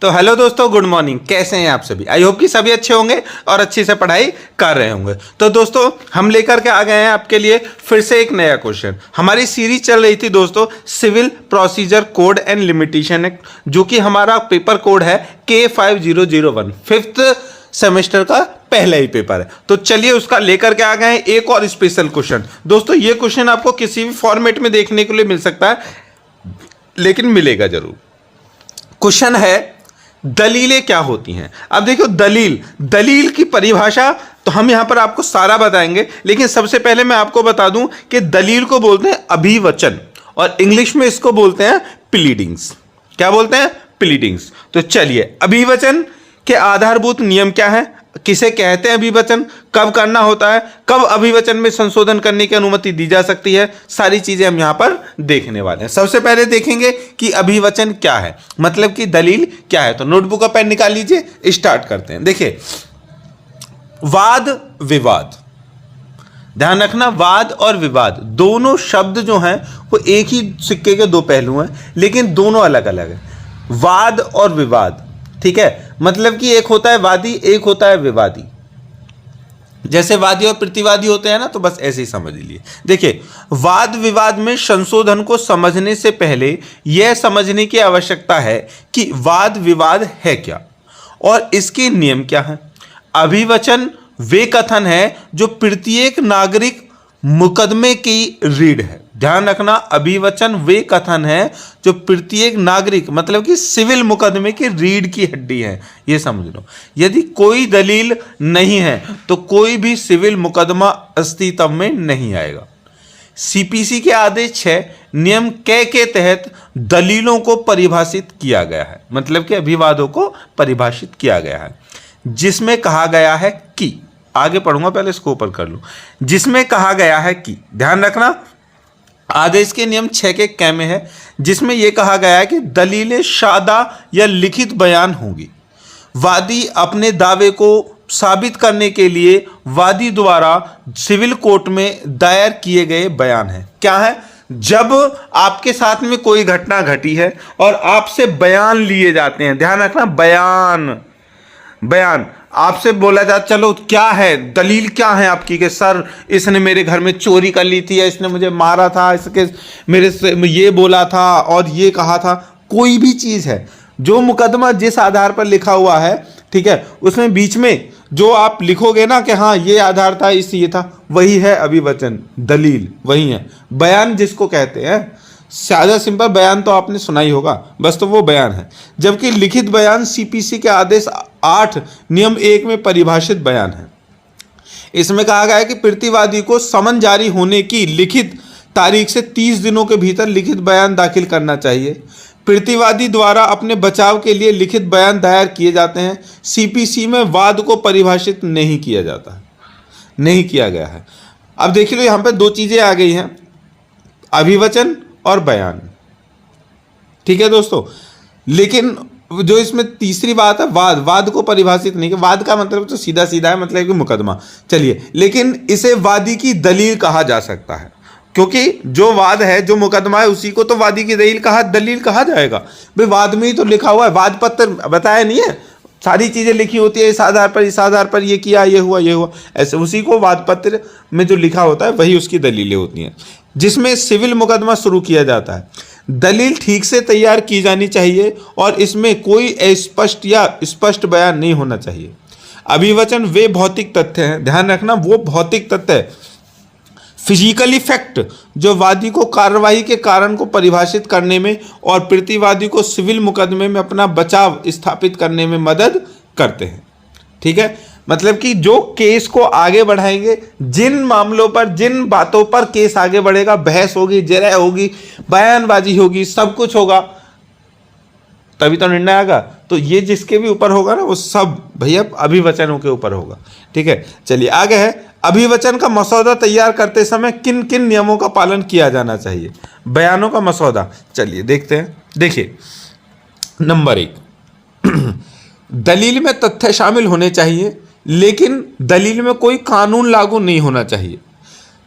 तो हेलो दोस्तों, good morning. कैसे हैं आप सभी? आई होप कि सभी अच्छे होंगे और अच्छी से पढ़ाई कर रहे होंगे। तो दोस्तों, हम लेकर के आ गए हैं आपके लिए फिर से एक नया क्वेश्चन। हमारी सीरीज चल रही थी दोस्तों, civil procedure code and limitation act, जो कि हमारा पेपर कोड है K5001, 5th सेमेस्टर का पहला ही पेपर है। तो चलिए उसका लेकर के आ गए हैं एक और स्पेशल क्वेश्चन। दोस्तों, ये क्वेश्चन आपको किसी भी फॉर्मेट में देखने के लिए मिल सकता है, लेकिन मिलेगा जरूर। क्वेश्चन है, दलीलें क्या होती हैं? अब देखो, दलील की परिभाषा तो हम यहां पर आपको सारा बताएंगे, लेकिन सबसे पहले मैं आपको बता दूं कि दलील को बोलते हैं अभिवचन, और इंग्लिश में इसको बोलते हैं प्लीडिंग्स। क्या बोलते हैं? प्लीडिंग्स। तो चलिए, अभिवचन के आधारभूत नियम क्या है, किसे कहते हैं अभिवचन, कब करना होता है, कब अभिवचन में संशोधन करने की अनुमति दी जा सकती है, सारी चीजें हम यहां पर देखने वाले हैं। सबसे पहले देखेंगे कि अभिवचन क्या है, मतलब कि दलील क्या है। तो नोटबुक और पेन निकाल लीजिए, स्टार्ट करते हैं। देखिए, वाद विवाद, ध्यान रखना, वाद और विवाद दोनों शब्द जो हैं वो एक ही सिक्के के दो पहलू हैं, लेकिन दोनों अलग अलग हैं। वाद और विवाद, ठीक है, मतलब कि एक होता है वादी, एक होता है विवादी। जैसे वादी और प्रतिवादी होते हैं ना, तो बस ऐसे ही समझ लीजिए। देखिए, वाद विवाद में संशोधन को समझने से पहले यह समझने की आवश्यकता है कि वाद विवाद है क्या और इसके नियम क्या हैं। अभिवचन वे कथन है जो प्रत्येक नागरिक मुकदमे की रीढ़ है। ध्यान रखना, अभिवचन वे कथन है जो प्रत्येक नागरिक, मतलब कि सिविल मुकदमे की रीढ़ की हड्डी है, ये समझ लो। यदि कोई दलील नहीं है तो कोई भी सिविल मुकदमा अस्तित्व में नहीं आएगा। सीपीसी के आदेश 6 नियम के तहत दलीलों को परिभाषित किया गया है, मतलब कि अभिवादों को परिभाषित किया गया है, जिसमें कहा गया है कि, आगे पढ़ूंगा, पहले इसको ऊपर कर लो, जिसमें कहा गया है कि, ध्यान रखना, आदेश के नियम 6 के कै में है, जिसमें यह कहा गया है कि दलीलें सादा या लिखित बयान होंगी। वादी अपने दावे को साबित करने के लिए वादी द्वारा सिविल कोर्ट में दायर किए गए बयान है। क्या है? जब आपके साथ में कोई घटना घटी है और आपसे बयान लिए जाते हैं, ध्यान रखना, बयान आपसे बोला जाता, चलो क्या है, दलील क्या है आपकी, कि सर इसने मेरे घर में चोरी कर ली थी, या इसने मुझे मारा था, इसके मेरे से ये बोला था और ये कहा था, कोई भी चीज़ है, जो मुकदमा जिस आधार पर लिखा हुआ है, ठीक है, उसमें बीच में जो आप लिखोगे ना कि हाँ ये आधार था, इस ये था, वही है अभिवचन, दलील वही है। बयान जिसको कहते हैं, सादा सिंपल बयान तो आपने सुना ही होगा, बस तो वो बयान है। जबकि लिखित बयान सीपीसी के आदेश 8 नियम 1 में परिभाषित बयान है। इसमें कहा गया है कि प्रतिवादी को समन जारी होने की लिखित तारीख से 30 दिनों के भीतर लिखित बयान दाखिल करना चाहिए। प्रतिवादी द्वारा अपने बचाव के लिए लिखित बयान दायर किए जाते हैं। सीपीसी में वाद को परिभाषित नहीं किया जाता है, नहीं किया गया है। अब देख लो, यहाँ पे दो चीजें आ गई हैं, अभिवचन और बयान, ठीक है दोस्तों। लेकिन जो इसमें तीसरी बात है, वाद को परिभाषित नहीं किया। वाद का मतलब तो सीधा सीधा है, मतलब कि मुकदमा। चलिए, लेकिन इसे वादी की दलील कहा जा सकता है, क्योंकि जो वाद है, जो मुकदमा है, उसी को तो वादी की दलील कहा जाएगा। भाई वाद में ही तो लिखा हुआ है, वाद पत्र बताया नहीं है, सारी चीजें लिखी होती है, इस आधार पर ये किया, ये हुआ, ऐसे उसी को वाद पत्र में जो लिखा होता है वही उसकी दलीलें होती हैं, जिसमें सिविल मुकदमा शुरू किया जाता है। दलील ठीक से तैयार की जानी चाहिए और इसमें कोई अस्पष्ट या स्पष्ट बयान नहीं होना चाहिए। अभिवचन वे भौतिक तथ्य हैं, ध्यान रखना, वो भौतिक तथ्य है, फिजिकली फैक्ट, जो वादी को कार्यवाही के कारण को परिभाषित करने में और प्रतिवादी को सिविल मुकदमे में अपना बचाव स्थापित करने में मदद करते हैं, ठीक है। मतलब कि जो केस को आगे बढ़ाएंगे, जिन मामलों पर, जिन बातों पर केस आगे बढ़ेगा, बहस होगी, जरह होगी, बयानबाजी होगी, सब कुछ होगा, तभी तो निर्णय आएगा। तो ये जिसके भी ऊपर होगा ना, वो सब भैया अभिवचनों के ऊपर होगा, ठीक है। चलिए आगे है, अभिवचन का मसौदा तैयार करते समय किन किन नियमों का पालन किया जाना चाहिए। बयानों का मसौदा, चलिए देखते हैं। देखिए, नंबर 1, दलील में तथ्य शामिल होने चाहिए, लेकिन दलील में कोई कानून लागू नहीं होना चाहिए।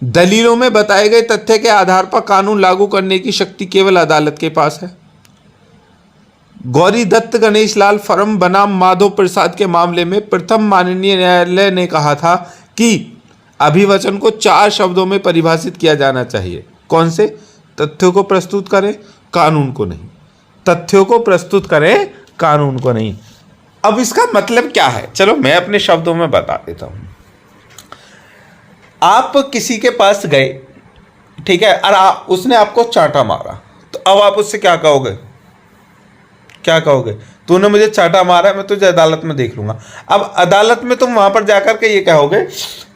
दलीलों में बताए गए तथ्य के आधार पर कानून लागू करने की शक्ति केवल अदालत के पास है। गौरी दत्त गणेश लाल फर्म बनाम माधव प्रसाद के मामले में प्रथम माननीय न्यायालय ने कहा था कि अभिवचन को 4 शब्दों में परिभाषित किया जाना चाहिए। कौन से? तथ्यों को प्रस्तुत करें, कानून को नहीं। तथ्यों को प्रस्तुत करें, कानून को नहीं। अब इसका मतलब क्या है, चलो मैं अपने शब्दों में बता देता हूं। आप किसी के पास गए, ठीक है, और उसने आपको चांटा मारा, तो अब आप उससे क्या कहोगे? क्या कहोगे? तूने मुझे चांटा मारा है, मैं तुझे अदालत में देख लूंगा। अब अदालत में तुम वहां पर जाकर के ये कहोगे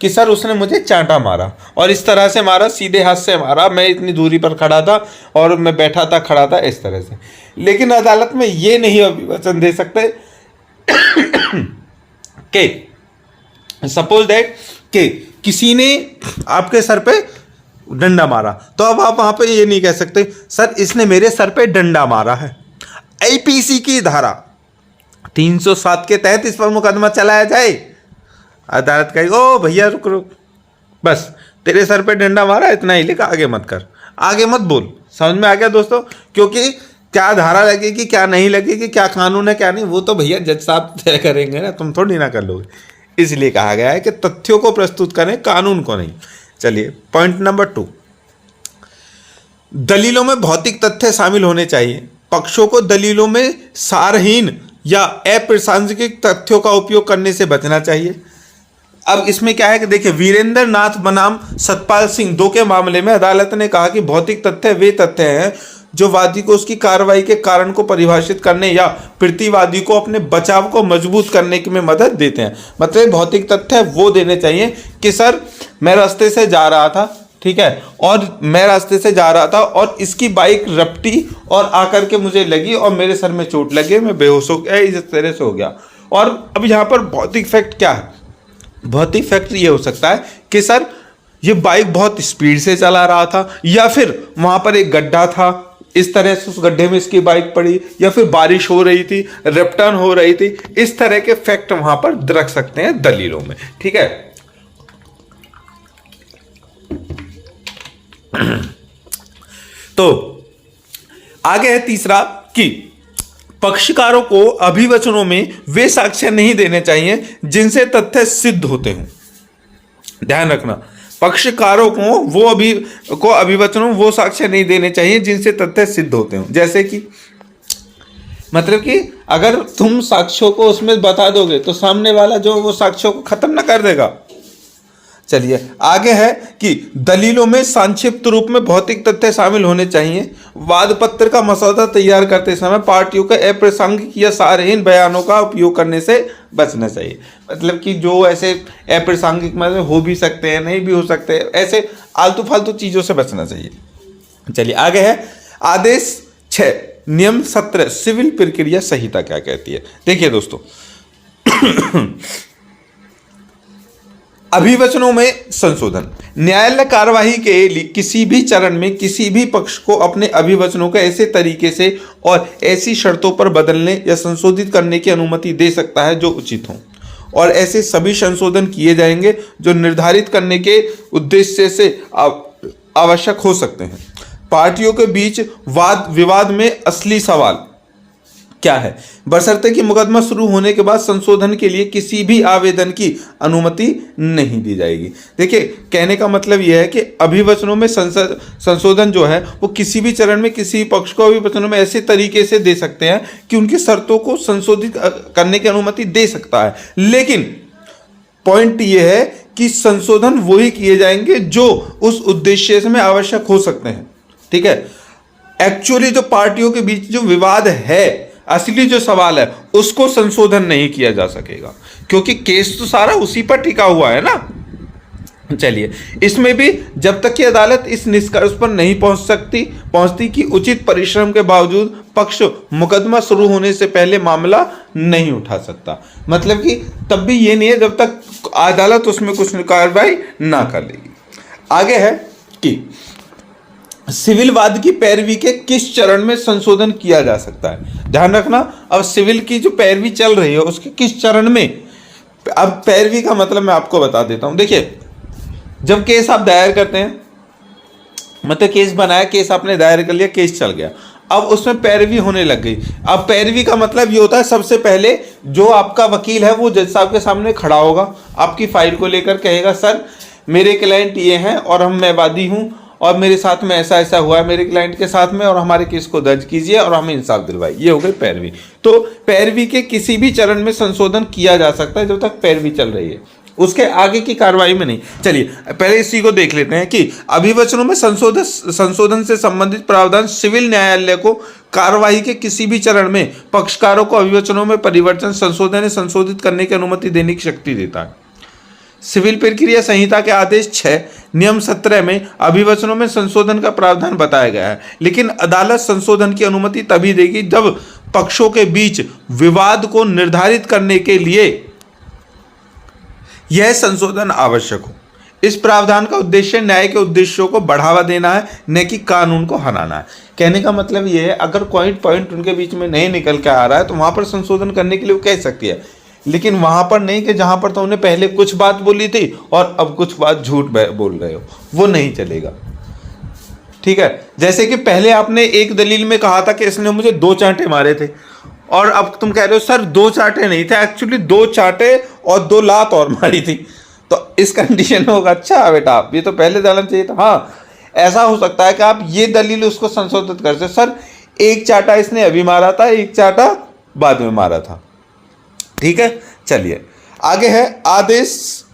कि सर उसने मुझे चांटा मारा और इस तरह से मारा, सीधे हाथ से मारा, मैं इतनी दूरी पर खड़ा था और मैं बैठा था, खड़ा था, इस तरह से। लेकिन अदालत में ये नहीं अभिवचन दे सकते कि सपोज दैट कि किसी ने आपके सर पे डंडा मारा, तो अब आप वहां पे ये नहीं कह सकते सर इसने मेरे सर पे डंडा मारा है। आईपीसी की धारा 307 के तहत इस पर मुकदमा चलाया जाए। अदालत कहेगी ओ भैया रुक रुक, बस तेरे सर पे डंडा मारा, इतना ही लिखा, आगे मत कर, आगे मत बोल। समझ में आ गया दोस्तों? क्योंकि क्या धारा लगेगी, क्या नहीं लगेगी, क्या कानून है, क्या नहीं, वो तो भैया जज साहब तय करेंगे ना, तुम थोड़ी ना कर लोगे। इसलिए कहा गया है कि तथ्यों को प्रस्तुत करें, कानून को नहीं। चलिए पॉइंट नंबर 2, दलीलों में भौतिक तथ्य शामिल होने चाहिए। पक्षों को दलीलों में सारहीन या अप्रासंगिक तथ्यों का उपयोग करने से बचना चाहिए। अब इसमें क्या है कि देखिए, वीरेंद्र नाथ बनाम सतपाल सिंह 2 के मामले में अदालत ने कहा कि भौतिक तथ्य वे तथ्य हैं जो वादी को उसकी कार्रवाई के कारण को परिभाषित करने या प्रतिवादी को अपने बचाव को मजबूत करने में मदद देते हैं। मतलब भौतिक तथ्य वो देने चाहिए कि सर मैं रास्ते से जा रहा था, ठीक है, और मैं रास्ते से जा रहा था और इसकी बाइक रपटी और आकर के मुझे लगी और मेरे सर में चोट लगी, मैं बेहोश हो गया, इस तरह से हो गया। और अब यहाँ पर भौतिक फैक्ट क्या है? भौतिक फैक्ट ये हो सकता है कि सर ये बाइक बहुत स्पीड से चला रहा था, या फिर वहां पर एक गड्ढा था, इस तरह से उस गड्ढे में इसकी बाइक पड़ी, या फिर बारिश हो रही थी, रपटन हो रही थी। इस तरह के फैक्ट वहां पर रख सकते हैं दलीलों में, ठीक है। तो आगे है तीसरा कि पक्षकारों को अभिवचनों में वे साक्ष्य नहीं देने चाहिए जिनसे तथ्य सिद्ध होते हों। ध्यान रखना, पक्षकारों को अभिवचनों वो साक्ष्य नहीं देने चाहिए जिनसे तथ्य सिद्ध होते हों। जैसे कि मतलब कि अगर तुम साक्ष्यों को उसमें बता दोगे तो सामने वाला जो वो साक्ष्यों को खत्म ना कर देगा। चलिए आगे है कि दलीलों में संक्षिप्त रूप में भौतिक तथ्य शामिल होने चाहिए। वाद पत्र का मसौदा तैयार करते समय पार्टियों के अप्रासंगिक या सारहीन बयानों का उपयोग करने से बचना चाहिए। मतलब कि जो ऐसे अप्रासंगिक मतलब हो भी सकते हैं, नहीं भी हो सकते, ऐसे आलतू फालतू चीजों से बचना चाहिए। चलिए आगे है आदेश 6 नियम 17 सिविल प्रक्रिया संहिता क्या कहती है। देखिए दोस्तों, अभिवचनों में संशोधन। न्यायालय कार्यवाही के लिए किसी भी चरण में किसी भी पक्ष को अपने अभिवचनों को ऐसे तरीके से और ऐसी शर्तों पर बदलने या संशोधित करने की अनुमति दे सकता है जो उचित हो, और ऐसे सभी संशोधन किए जाएंगे जो निर्धारित करने के उद्देश्य से आवश्यक हो सकते हैं। पार्टियों के बीच वाद विवाद में असली सवाल क्या है, बशर्ते कि मुकदमा शुरू होने के बाद संशोधन के लिए किसी भी आवेदन की अनुमति नहीं दी जाएगी। देखिए कहने का मतलब यह है कि अभिवचनों में संशोधन जो है वो किसी भी चरण में किसी पक्ष को अभिवचनों में ऐसे तरीके से दे सकते हैं कि उनकी शर्तों को संशोधित करने की अनुमति दे सकता है। लेकिन पॉइंट यह है कि संशोधन वही किए जाएंगे जो उस उद्देश्य में आवश्यक हो सकते हैं, ठीक है। एक्चुअली जो पार्टियों के बीच जो विवाद है, असली जो सवाल है, उसको संशोधन नहीं किया जा सकेगा क्योंकि केस तो सारा उसी पर टिका हुआ है ना। चलिए इसमें भी जब तक कि अदालत इस निष्कर्ष पर नहीं पहुंचती कि उचित परिश्रम के बावजूद पक्ष मुकदमा शुरू होने से पहले मामला नहीं उठा सकता। मतलब कि तब भी ये नहीं है जब तक अदालत उसमें कुछ कार्रवाई ना कर लेगी। आगे है कि सिविल वाद की पैरवी के किस चरण में संशोधन किया जा सकता है। ध्यान रखना, अब सिविल की जो पैरवी चल रही है उसके किस चरण में। अब पैरवी का मतलब मैं आपको बता देता हूं। देखिए जब केस आप दायर करते हैं, मतलब केस बनाया, केस आपने दायर कर लिया, केस चल गया, अब उसमें पैरवी होने लग गई। अब पैरवी का मतलब ये होता है, सबसे पहले जो आपका वकील है वो जज साहब के सामने खड़ा होगा, आपकी फाइल को लेकर कहेगा सर मेरे क्लाइंट ये हैं और मैं वादी हूँ और मेरे साथ में ऐसा ऐसा हुआ है मेरे क्लाइंट के साथ में, और हमारे केस को दर्ज कीजिए और हमें इंसाफ दिलवाइए। ये हो गई पैरवी। तो पैरवी के किसी भी चरण में संशोधन किया जा सकता है जब तक पैरवी चल रही है, उसके आगे की कार्रवाई में नहीं। चलिए पहले इसी को देख लेते हैं कि अभिवचनों में संशोधन से संबंधित प्रावधान सिविल न्यायालय को कार्रवाई के किसी भी चरण में पक्षकारों को अभिवचनों में परिवर्तन, संशोधन या संशोधित करने की अनुमति देने की शक्ति देता है। सिविल प्रक्रिया संहिता के आदेश 6 नियम 17 में अभिवचनों में संशोधन का प्रावधान बताया गया है, लेकिन अदालत संशोधन की अनुमति तभी देगी जब पक्षों के बीच विवाद को निर्धारित करने के लिए यह संशोधन आवश्यक हो। इस प्रावधान का उद्देश्य न्याय के उद्देश्यों को बढ़ावा देना है, न कि कानून को हराना है। कहने का मतलब यह है, अगर कोई पॉइंट उनके बीच में नहीं निकल के आ रहा है तो वहां पर संशोधन करने के लिए वो कह सकती है, लेकिन वहां पर नहीं कि जहां पर तो उन्हें पहले कुछ बात बोली थी और अब कुछ बात झूठ बोल रहे हो, वो नहीं चलेगा। ठीक है, जैसे कि पहले आपने एक दलील में कहा था कि इसने मुझे 2 चांटे मारे थे, और अब तुम कह रहे हो सर 2 चांटे नहीं थे, एक्चुअली 2 चांटे और 2 लात और मारी थी। तो इस कंडीशन में होगा अच्छा बेटा ये तो पहले डालना चाहिए था। हाँ, ऐसा हो सकता है कि आप ये दलील उसको संशोधित कर सकते, सर 1 चांटा इसने अभी मारा था, 1 चांटा बाद में मारा था। ठीक है, चलिए आगे है आदेश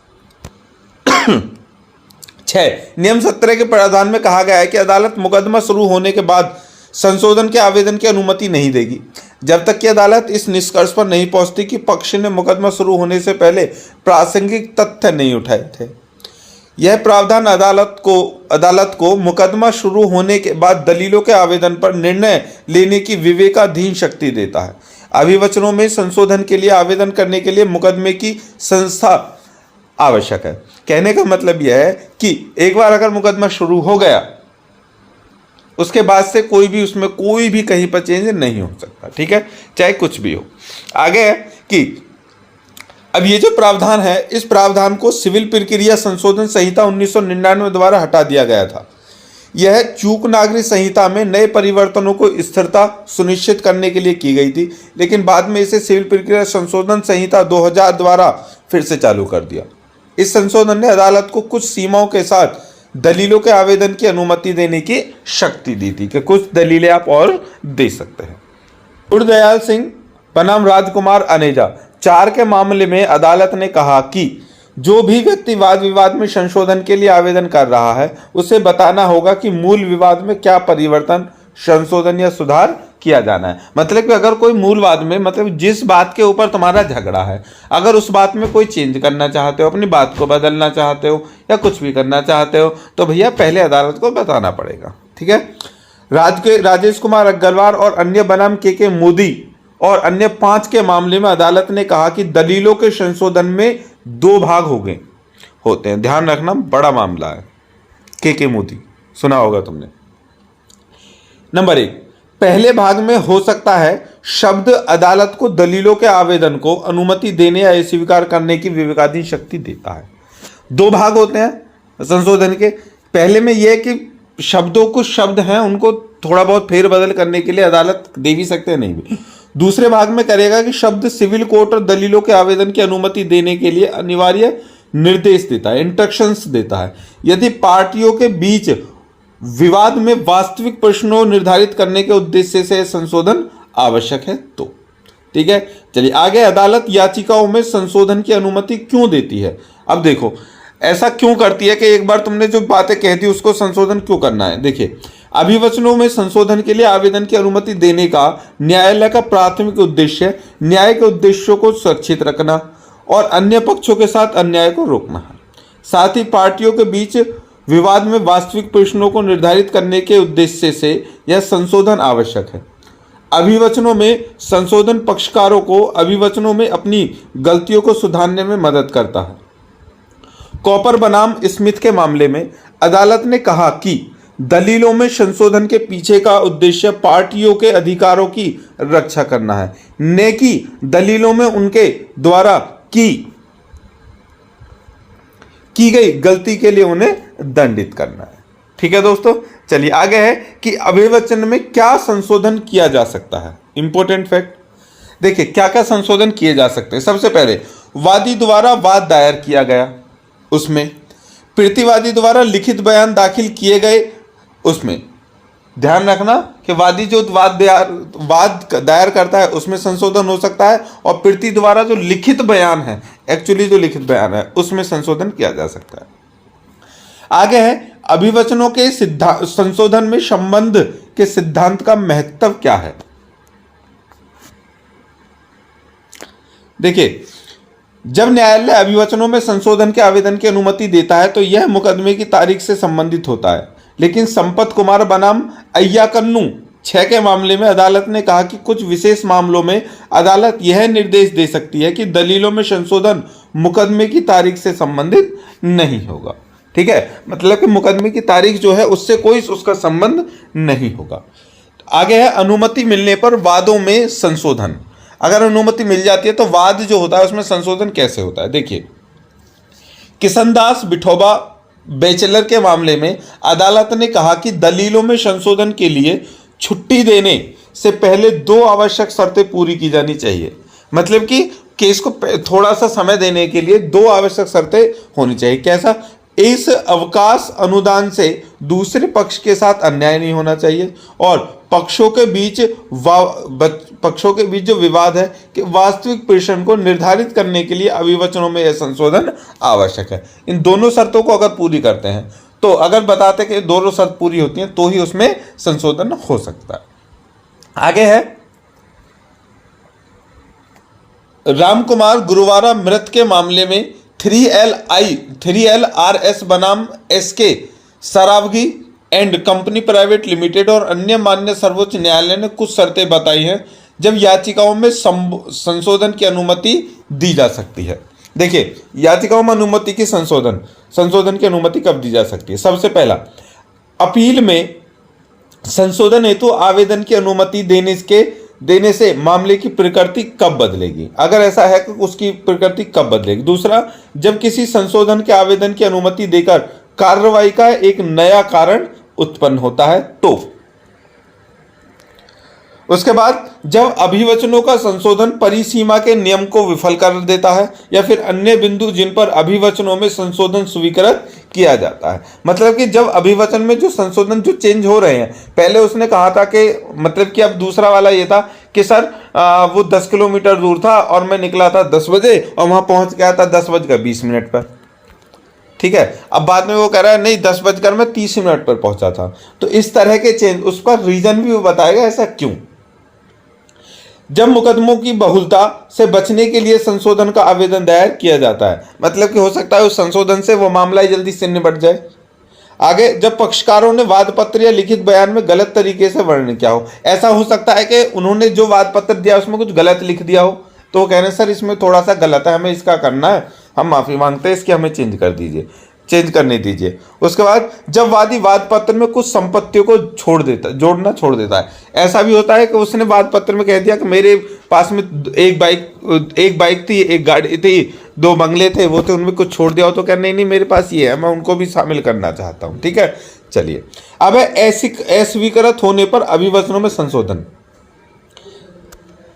6 नियम 17 के प्रावधान में कहा गया है कि अदालत मुकदमा शुरू होने के बाद संशोधन के आवेदन की अनुमति नहीं देगी जब तक कि अदालत इस निष्कर्ष पर नहीं पहुंचती कि पक्ष ने मुकदमा शुरू होने से पहले प्रासंगिक तथ्य नहीं उठाए थे। यह प्रावधान अदालत को मुकदमा शुरू होने के बाद दलीलों के आवेदन पर निर्णय लेने की विवेकाधीन शक्ति देता है। अभिवचनों में संशोधन के लिए आवेदन करने के लिए मुकदमे की संस्था आवश्यक है। कहने का मतलब यह है कि एक बार अगर मुकदमा शुरू हो गया उसके बाद से कोई भी उसमें कोई भी कहीं पर चेंज नहीं हो सकता। ठीक है, चाहे कुछ भी हो। आगे है कि अब ये जो प्रावधान है, इस प्रावधान को सिविल प्रक्रिया संशोधन संहिता 1999 द्वारा हटा दिया गया था। यह चूक नागरिक संहिता में नए परिवर्तनों को स्थिरता सुनिश्चित करने के लिए की गई थी, लेकिन बाद में इसे सिविल प्रक्रिया संशोधन संहिता 2000 द्वारा फिर से चालू कर दिया। इस संशोधन ने अदालत को कुछ सीमाओं के साथ दलीलों के आवेदन की अनुमति देने की शक्ति दी थी कि कुछ दलीलें आप और दे सकते हैं। गुरदयाल सिंह बनाम राजकुमार अनेजा 4 के मामले में अदालत ने कहा कि जो भी व्यक्ति वाद विवाद में संशोधन के लिए आवेदन कर रहा है उसे बताना होगा कि मूल विवाद में क्या परिवर्तन, संशोधन या सुधार किया जाना है। मतलब कि अगर कोई मूल वाद में, मतलब जिस बात के ऊपर तुम्हारा झगड़ा है, अगर उस बात में कोई चेंज करना चाहते हो, अपनी बात को बदलना चाहते हो या कुछ भी करना चाहते हो, तो भैया पहले अदालत को बताना पड़ेगा। ठीक है, राजेश कुमार अग्रवाल और अन्य बनाम के मोदी और अन्य 5 के मामले में अदालत ने कहा कि दलीलों के संशोधन में 2 भाग होते हैं। ध्यान रखना, बड़ा मामला है। के मोदी सुना होगा तुमने। नंबर 1, पहले भाग में हो सकता है शब्द अदालत को दलीलों के आवेदन को अनुमति देने या अस्वीकार करने की विवेकाधीन शक्ति देता है। 2 भाग होते हैं संशोधन के। पहले में यह कि शब्दों, कुछ शब्द हैं उनको थोड़ा बहुत फेरबदल करने के लिए अदालत दे भी सकते हैं, नहीं भी। दूसरे भाग में करेगा कि शब्द सिविल कोर्ट और दलीलों के आवेदन की अनुमति देने के लिए अनिवार्य निर्देश देता है, इंस्ट्रक्शंस देता है। यदि पार्टियों के बीच विवाद में वास्तविक प्रश्नों निर्धारित करने के उद्देश्य से संशोधन आवश्यक है तो। ठीक है, चलिए आगे। अदालत याचिकाओं में संशोधन की अनुमति क्यों देती है? अब देखो ऐसा क्यों करती है कि एक बार तुमने जो बातें कह दी उसको संशोधन क्यों करना है। देखिए, अभिवचनों में संशोधन के लिए आवेदन की अनुमति देने का न्यायालय का प्राथमिक उद्देश्य न्याय के उद्देश्यों को सुरक्षित रखना और अन्य पक्षों के साथ अन्याय को रोकना है। साथ ही पार्टियों के बीच विवाद में वास्तविक प्रश्नों को निर्धारित करने के उद्देश्य से यह संशोधन आवश्यक है। अभिवचनों में संशोधन पक्षकारों को अभिवचनों में अपनी गलतियों को सुधारने में मदद करता है। कॉपर बनाम स्मिथ के मामले में अदालत ने कहा कि दलीलों में संशोधन के पीछे का उद्देश्य पार्टियों के अधिकारों की रक्षा करना है, न कि दलीलों में उनके द्वारा की गई गलती के लिए उन्हें दंडित करना है। ठीक है दोस्तों, चलिए आगे है कि अभिवचन में क्या संशोधन किया जा सकता है। इंपॉर्टेंट फैक्ट, देखिए क्या क्या संशोधन किए जा सकते हैं। सबसे पहले वादी द्वारा वाद दायर किया गया, उसमें प्रतिवादी द्वारा लिखित बयान दाखिल किए गए, उसमें ध्यान रखना कि वादी जो वाद दायर करता है उसमें संशोधन हो सकता है, और प्रति द्वारा जो लिखित बयान है, एक्चुअली जो लिखित बयान है उसमें संशोधन किया जा सकता है। आगे है अभिवचनों के संशोधन में संबंध के सिद्धांत का महत्व क्या है। देखिए, जब न्यायालय अभिवचनों में संशोधन के आवेदन की अनुमति देता है तो यह मुकदमे की तारीख से संबंधित होता है, लेकिन संपत कुमार बनाम अय्याकन्नू 6 के मामले में अदालत ने कहा कि कुछ विशेष मामलों में अदालत यह निर्देश दे सकती है कि दलीलों में संशोधन मुकदमे की तारीख से संबंधित नहीं होगा। ठीक है, मतलब कि मुकदमे की तारीख जो है उससे कोई उसका संबंध नहीं होगा। आगे है अनुमति मिलने पर वादों में संशोधन। अगर अनुमति मिल जाती है तो वाद जो होता है उसमें संशोधन कैसे होता है। देखिए, किशनदास विठोबा बैचलर के मामले में अदालत ने कहा कि दलीलों में संशोधन के लिए छुट्टी देने से पहले 2 आवश्यक शर्तें पूरी की जानी चाहिए। मतलब कि केस को थोड़ा सा समय देने के लिए 2 आवश्यक शर्तें होनी चाहिए। कैसा? इस अवकाश अनुदान से दूसरे पक्ष के साथ अन्याय नहीं होना चाहिए, और पक्षों के बीच जो विवाद है कि वास्तविक प्रेषण को निर्धारित करने के लिए अभिवचनों में यह संशोधन आवश्यक है। इन दोनों शर्तों को अगर पूरी करते हैं तो अगर बताते कि दोनों शर्त पूरी होती हैं तो ही उसमें संशोधन हो सकता है। आगे है रामकुमार गुरुवारा मृत के मामले में 3LRS बनाम SK Saraogi and company private limited और अन्य मान्य सर्वोच्च न्यायालय ने कुछ शर्तें बताई हैं जब याचिकाओं में संशोधन की अनुमति दी जा सकती है। देखिए, याचिकाओं में अनुमति की संशोधन की अनुमति कब दी जा सकती है। सबसे पहला, अपील में संशोधन हेतु आवेदन की अनुमति देने से मामले की प्रकृति कब बदलेगी, अगर ऐसा है कि उसकी प्रकृति कब बदलेगी। दूसरा, जब किसी संशोधन के आवेदन की अनुमति देकर कार्रवाई का एक नया कारण उत्पन्न होता है तो। उसके बाद, जब अभिवचनों का संशोधन परिसीमा के नियम को विफल कर देता है या फिर अन्य बिंदु जिन पर अभिवचनों में संशोधन स्वीकृत किया जाता है। मतलब कि जब अभिवचन में जो संशोधन जो चेंज हो रहे हैं, पहले उसने कहा था कि मतलब कि अब दूसरा वाला ये था कि सर वो 10 किलोमीटर दूर था और मैं निकला था 10 बजे और वहां पहुंच गया था 10:20 पर। ठीक है, अब बाद में वो कह रहा है नहीं 10:30 पर पहुंचा था। तो इस तरह के चेंज, उसका रीजन भी वो बताएगा ऐसा क्यों। जब मुकदमों की बहुलता से बचने के लिए संशोधन का आवेदन दायर किया जाता है, मतलब कि हो सकता है उस संशोधन से वो मामला ही जल्दी से निपट जाए। आगे, जब पक्षकारों ने वाद पत्र या लिखित बयान में गलत तरीके से वर्णन किया हो, ऐसा हो सकता है कि उन्होंने जो वाद पत्र दिया उसमें कुछ गलत लिख दिया हो, तो वो कह रहे हैं सर इसमें थोड़ा सा गलत है, हमें इसका करना है, हम माफी मांगते हैं, इसकी हमें चेंज करने दीजिए। उसके बाद, जब वादी वाद पत्र में कुछ संपत्तियों को जोड़ना छोड़ देता है। ऐसा भी होता है कि उसने वाद पत्र में कह दिया कि मेरे पास में एक बाइक थी, एक गाड़ी थी, 2 बंगले थे, वो थे, उनमें कुछ छोड़ दिया हो तो कह नहीं मेरे पास ये है, मैं उनको भी शामिल करना चाहता हूँ। ठीक है, चलिए। अब अस्वीकृत होने पर अभिवचनों में संशोधन,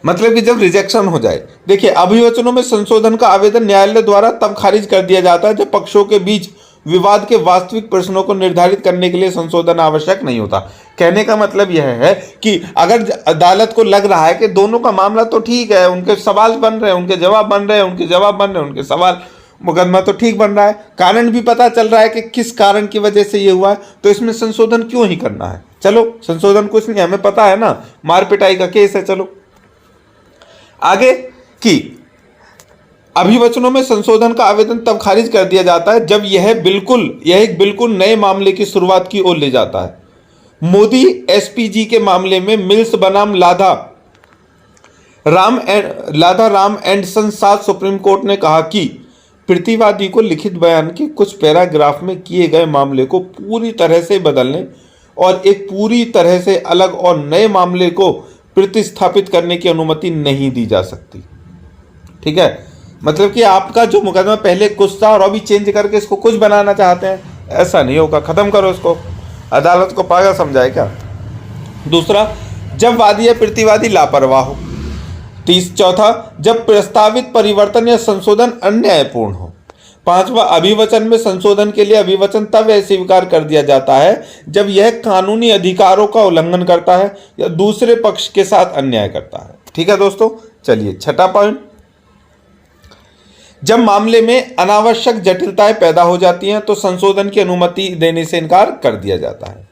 मतलब कि जब रिजेक्शन हो जाए। देखिए, अभिवचनों में संशोधन का आवेदन न्यायालय द्वारा तब खारिज कर दिया जाता है जब पक्षों के बीच विवाद के वास्तविक प्रश्नों को निर्धारित करने के लिए संशोधन आवश्यक नहीं होता। कहने का मतलब यह है कि अगर अदालत को लग रहा है कि दोनों का मामला तो ठीक है, उनके सवाल बन रहे हैं, उनके जवाब बन रहे हैं, उनके सवाल, मुकदमा तो ठीक बन रहा है, कारण भी पता चल रहा है कि किस कारण की वजह से ये हुआ है, तो इसमें संशोधन क्यों ही करना है। चलो, संशोधन कुछ नहीं, हमें पता है ना, मार पिटाई का केस है। चलो आगे, कि अभिवचनों में संशोधन का आवेदन तब खारिज कर दिया जाता है जब यह एक बिल्कुल नए मामले की शुरुआत की ओर ले जाता है। मोदी SPG के मामले में मिल्स बनाम लाधा राम एंडरसन 7 सुप्रीम कोर्ट ने कहा कि प्रतिवादी को लिखित बयान के कुछ पैराग्राफ में किए गए मामले को पूरी तरह से बदलने और एक पूरी तरह से अलग और नए मामले को प्रतिस्थापित करने की अनुमति नहीं दी जा सकती। ठीक है, मतलब कि आपका जो मुकदमा पहले कुछ था और अभी चेंज करके इसको कुछ बनाना चाहते हैं, ऐसा नहीं होगा, खत्म करो इसको। अदालत को पागल समझाए क्या? दूसरा, जब वादी या प्रतिवादी लापरवाह हो। चौथा, जब प्रस्तावित परिवर्तन या संशोधन अन्यायपूर्ण हो। पांचवा, अभिवचन में संशोधन के लिए अभिवचन तब स्वीकार कर दिया जाता है जब यह कानूनी अधिकारों का उल्लंघन करता है या दूसरे पक्ष के साथ अन्याय करता है। ठीक है दोस्तों, चलिए छठा पॉइंट, जब मामले में अनावश्यक जटिलताएं पैदा हो जाती हैं तो संशोधन की अनुमति देने से इनकार कर दिया जाता है।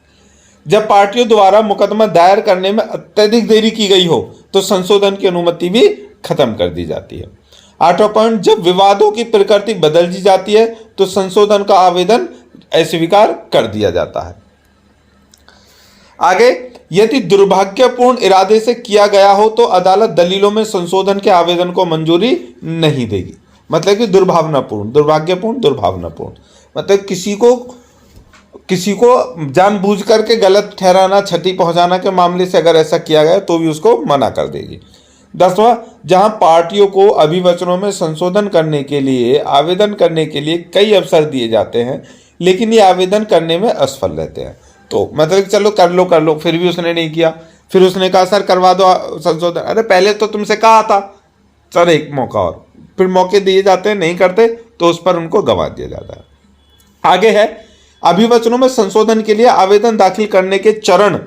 जब पार्टियों द्वारा मुकदमा दायर करने में अत्यधिक देरी की गई हो तो संशोधन की अनुमति भी खत्म कर दी जाती है। आठवां पॉइंट, जब विवादों की प्रकृति बदल दी जाती है तो संशोधन का आवेदन अस्वीकार कर दिया जाता है। आगे, यदि दुर्भाग्यपूर्ण इरादे से किया गया हो तो अदालत दलीलों में संशोधन के आवेदन को मंजूरी नहीं देगी। मतलब कि दुर्भावनापूर्ण, दुर्भाग्यपूर्ण, दुर्भावनापूर्ण मतलब किसी को जानबूझ करके गलत ठहराना, क्षति पहुंचाना के मामले से अगर ऐसा किया गया तो भी उसको मना कर देगी। 10वां, जहां पार्टियों को अभिवचनों में संशोधन करने के लिए आवेदन करने के लिए कई अवसर दिए जाते हैं लेकिन ये आवेदन करने में असफल रहते हैं। तो मतलब चलो कर लो, फिर भी उसने नहीं किया। फिर उसने कहा सर करवा दो संशोधन। अरे पहले तो तुमसे कहा था सर एक मौका और, फिर मौके दिए जाते हैं, नहीं करते तो उस पर उनको गंवा दिया जाता है। आगे है, अभिवचनों में संशोधन के लिए आवेदन दाखिल करने के चरण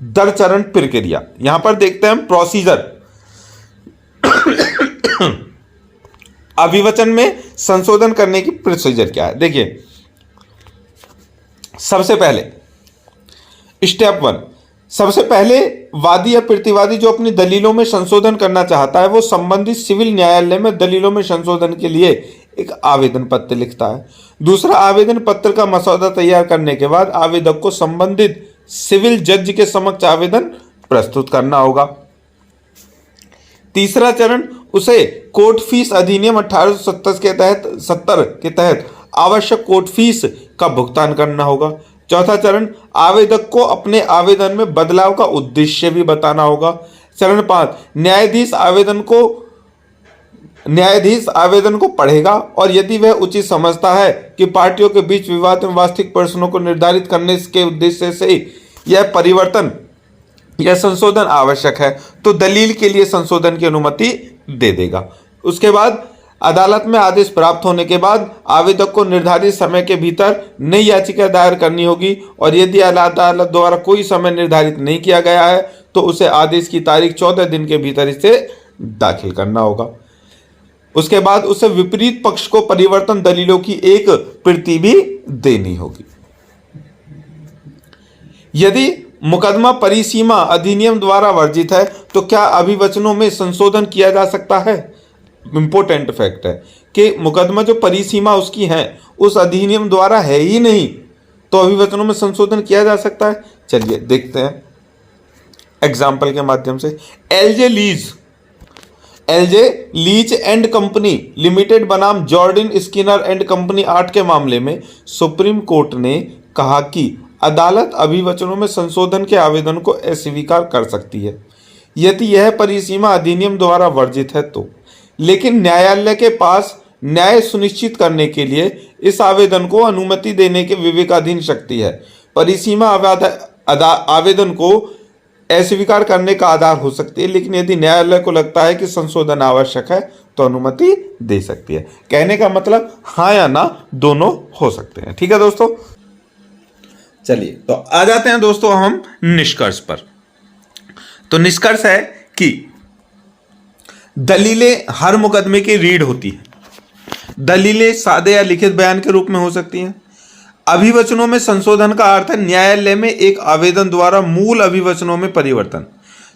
दर चरण प्रक्रिया। यहां पर देखते हैं हम प्रोसीजर। अभिवचन में संशोधन करने की प्रोसीजर क्या है? देखिए, सबसे पहले स्टेप 1, सबसे पहले वादी या प्रतिवादी जो अपनी दलीलों में संशोधन करना चाहता है वो संबंधित सिविल न्यायालय में दलीलों में संशोधन के लिए एक आवेदन पत्र लिखता है। दूसरा, आवेदन पत्र का मसौदा तैयार करने के बाद आवेदक को संबंधित सिविल जज के समक्ष आवेदन प्रस्तुत करना होगा। तीसरा चरण, उसे कोर्ट फीस अधिनियम 1870 के तहत आवश्यक कोर्ट फीस का भुगतान करना होगा। चौथा चरण, आवेदक को अपने आवेदन में बदलाव का उद्देश्य भी बताना होगा। चरण 5, न्यायाधीश आवेदन को पढ़ेगा और यदि वह उचित समझता है कि पार्टियों के बीच विवाद में वास्तविक प्रश्नों को निर्धारित करने के उद्देश्य से यह परिवर्तन या संशोधन आवश्यक है तो दलील के लिए संशोधन की अनुमति दे देगा। उसके बाद अदालत में आदेश प्राप्त होने के बाद आवेदक को निर्धारित समय के भीतर नई याचिका दायर करनी होगी और यदि अदालत द्वारा कोई समय निर्धारित नहीं किया गया है तो उसे आदेश की तारीख 14 दिन के भीतर इसे दाखिल करना होगा। उसके बाद उसे विपरीत पक्ष को परिवर्तन दलीलों की एक प्रति भी देनी होगी। यदि मुकदमा परिसीमा अधिनियम द्वारा वर्जित है तो क्या अभिवचनों में संशोधन किया जा सकता है? इंपॉर्टेंट फैक्ट है कि मुकदमा जो परिसीमा उसकी है उस अधिनियम द्वारा है ही नहीं तो अभिवचनों में संशोधन किया जा सकता है। चलिए देखते हैं एग्जाम्पल के माध्यम से। LJ Leach and company limited बनाम जॉर्डिन स्किनर एंड कंपनी 8 के मामले में सुप्रीम कोर्ट ने कहा कि अदालत अभिवचनों में संशोधन के आवेदन को अस्वीकार कर सकती है यदि यह परिसीमा अधिनियम द्वारा वर्जित है तो, लेकिन न्यायालय के पास न्याय सुनिश्चित करने के लिए इस आवेदन को अनुमति देने के विवेकाधीन शक्ति है। परिसीमा आवेदन को अस्वीकार करने का आधार हो सकती है, लेकिन यदि न्यायालय को लगता है कि संशोधन आवश्यक है तो अनुमति दे सकती है। कहने का मतलब हाँ या ना दोनों हो सकते हैं। ठीक है दोस्तों, चलिए तो आ जाते हैं दोस्तों हम निष्कर्ष पर। तो निष्कर्ष है कि दलीलें हर मुकदमे की रीड होती है। दलीलें सादे या लिखित बयान के रूप में हो सकती हैं। अभिवचनों में संशोधन का अर्थ है न्यायालय में एक आवेदन द्वारा मूल अभिवचनों में परिवर्तन,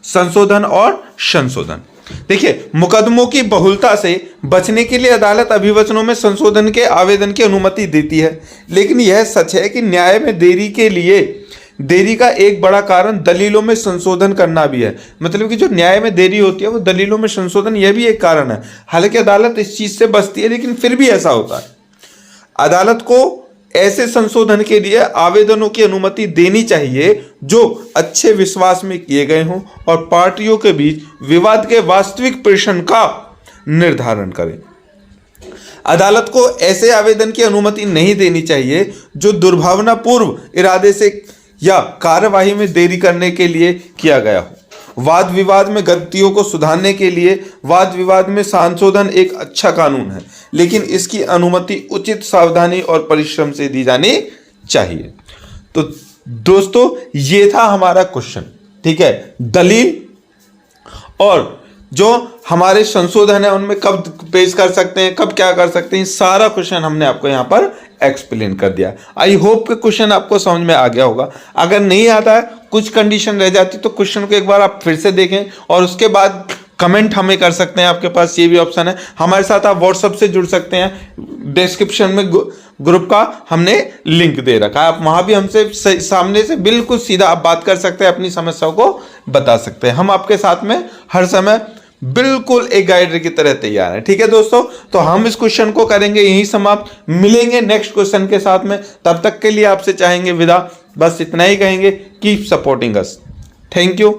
संशोधन और संशोधन। देखिए, मुकदमों की बहुलता से बचने के लिए अदालत अभिवचनों में संशोधन के आवेदन की अनुमति देती है, लेकिन यह सच है कि न्याय में देरी का एक बड़ा कारण दलीलों में संशोधन करना भी है। मतलब कि जो न्याय में देरी होती है वो दलीलों में संशोधन, यह भी एक कारण है। हालांकि अदालत इस चीज से बचती है लेकिन फिर भी ऐसा होता है। अदालत को ऐसे संशोधन के लिए आवेदनों की अनुमति देनी चाहिए जो अच्छे विश्वास में किए गए हों और पार्टियों के बीच विवाद के वास्तविक प्रश्न का निर्धारण करें। अदालत को ऐसे आवेदन की अनुमति नहीं देनी चाहिए जो दुर्भावनापूर्व इरादे से या कार्यवाही में देरी करने के लिए किया गया हो। वाद विवाद में गलतियों को सुधारने के लिए वाद विवाद में संशोधन एक अच्छा कानून है, लेकिन इसकी अनुमति उचित सावधानी और परिश्रम से दी जानी चाहिए। तो दोस्तों ये था हमारा क्वेश्चन, ठीक है। दलील और जो हमारे संशोधन है उनमें कब पेश कर सकते हैं, कब क्या कर सकते हैं, सारा क्वेश्चन हमने आपको यहाँ पर एक्सप्लेन कर दिया। आई होप कि क्वेश्चन आपको समझ में आ गया होगा। अगर नहीं आता है, कुछ कंडीशन रह जाती, तो क्वेश्चन को एक बार आप फिर से देखें और उसके बाद कमेंट हमें कर सकते हैं। आपके पास ये भी ऑप्शन है। हमारे साथ आप व्हाट्सएप से जुड़ सकते हैं। डिस्क्रिप्शन में ग्रुप का हमने लिंक दे रखा है, आप वहां भी हमसे सामने से बिल्कुल सीधा आप बात कर सकते हैं, अपनी समस्याओं को बता सकते हैं। हम आपके साथ में हर समय बिल्कुल एक गाइड की तरह तैयार है, ठीक है दोस्तों। तो हम इस क्वेश्चन को करेंगे यहीं समाप्त, मिलेंगे नेक्स्ट क्वेश्चन के साथ में। तब तक के लिए आपसे चाहेंगे विदा, बस इतना ही कहेंगे, keep supporting us. Thank you.